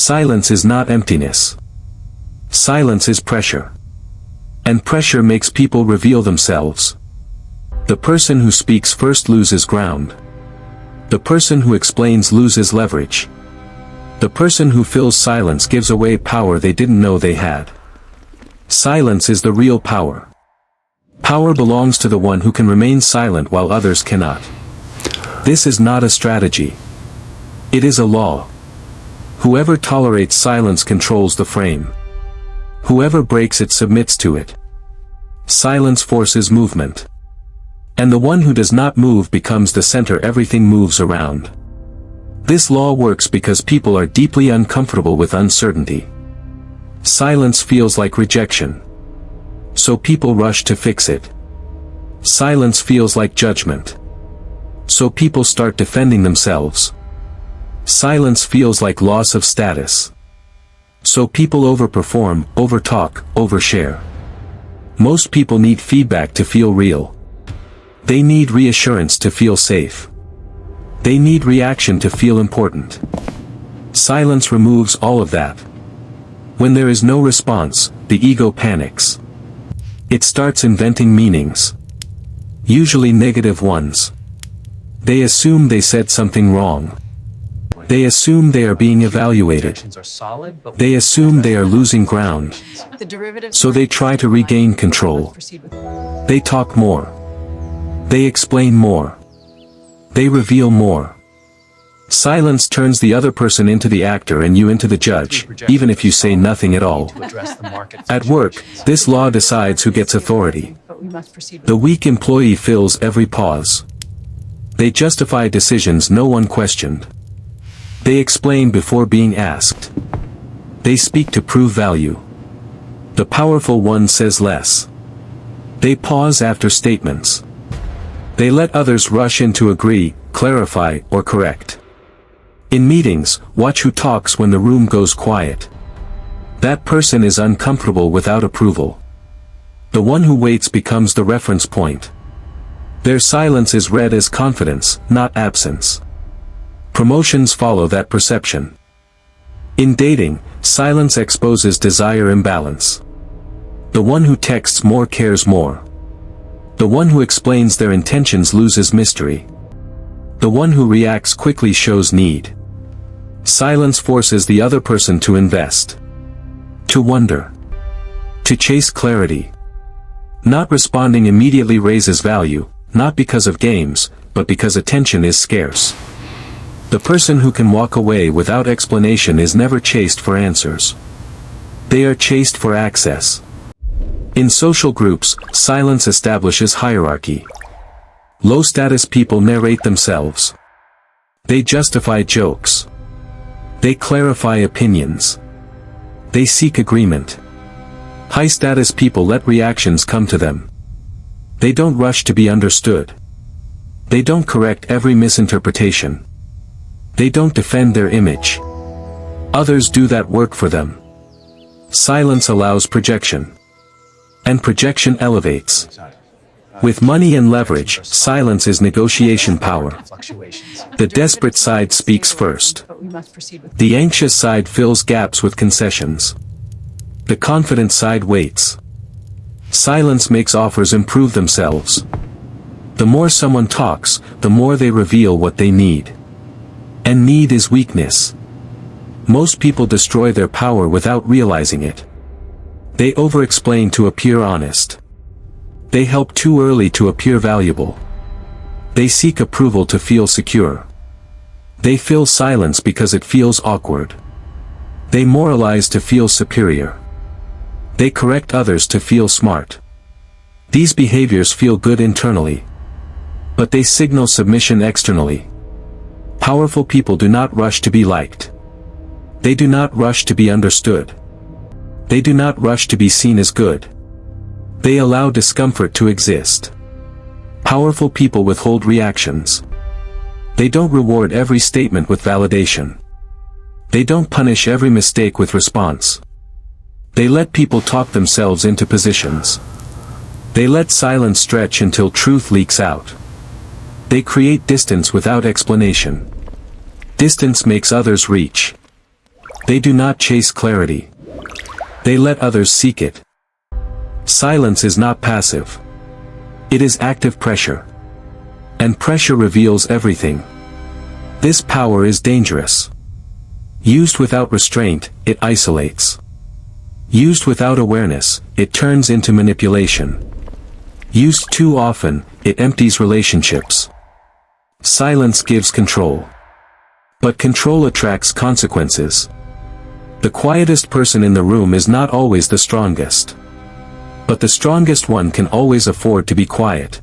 Silence is not emptiness. Silence is pressure. And pressure makes people reveal themselves. The person who speaks first loses ground. The person who explains loses leverage. The person who fills silence gives away power they didn't know they had. Silence is the real power. Power belongs to the one who can remain silent while others cannot. This is not a strategy. It is a law. Whoever tolerates silence controls the frame. Whoever breaks it submits to it. Silence forces movement. And the one who does not move becomes the center everything moves around. This law works because people are deeply uncomfortable with uncertainty. Silence feels like rejection. So people rush to fix it. Silence feels like judgment. So people start defending themselves. Silence feels like loss of status. So people overperform, overtalk, overshare. Most people need feedback to feel real. They need reassurance to feel safe. They need reaction to feel important. Silence removes all of that. When there is no response, the ego panics. It starts inventing meanings. Usually negative ones. They assume they said something wrong. They assume they are being evaluated. They assume they are losing ground. So they try to regain control. They talk more. They explain more. They reveal more. Silence turns the other person into the actor and you into the judge, even if you say nothing at all. At work, this law decides who gets authority. The weak employee fills every pause. They justify decisions no one questioned. They explain before being asked. They speak to prove value. The powerful one says less. They pause after statements. They let others rush in to agree, clarify, or correct. In meetings, watch who talks when the room goes quiet. That person is uncomfortable without approval. The one who waits becomes the reference point. Their silence is read as confidence, not absence. Promotions follow that perception. In dating, silence exposes desire imbalance. The one who texts more cares more. The one who explains their intentions loses mystery. The one who reacts quickly shows need. Silence forces the other person to invest. To wonder. To chase clarity. Not responding immediately raises value, not because of games, but because attention is scarce. The person who can walk away without explanation is never chased for answers. They are chased for access. In social groups, silence establishes hierarchy. Low-status people narrate themselves. They justify jokes. They clarify opinions. They seek agreement. High-status people let reactions come to them. They don't rush to be understood. They don't correct every misinterpretation. They don't defend their image. Others do that work for them. Silence allows projection. And projection elevates. With money and leverage, silence is negotiation power. The desperate side speaks first. The anxious side fills gaps with concessions. The confident side waits. Silence makes offers improve themselves. The more someone talks, the more they reveal what they need. And need is weakness. Most people destroy their power without realizing it. They over-explain to appear honest. They help too early to appear valuable. They seek approval to feel secure. They fill silence because it feels awkward. They moralize to feel superior. They correct others to feel smart. These behaviors feel good internally. But they signal submission externally. Powerful people do not rush to be liked. They do not rush to be understood. They do not rush to be seen as good. They allow discomfort to exist. Powerful people withhold reactions. They don't reward every statement with validation. They don't punish every mistake with response. They let people talk themselves into positions. They let silence stretch until truth leaks out. They create distance without explanation. Distance makes others reach. They do not chase clarity. They let others seek it. Silence is not passive. It is active pressure. And pressure reveals everything. This power is dangerous. Used without restraint, it isolates. Used without awareness, it turns into manipulation. Used too often, it empties relationships. Silence gives control. But control attracts consequences. The quietest person in the room is not always the strongest. But the strongest one can always afford to be quiet.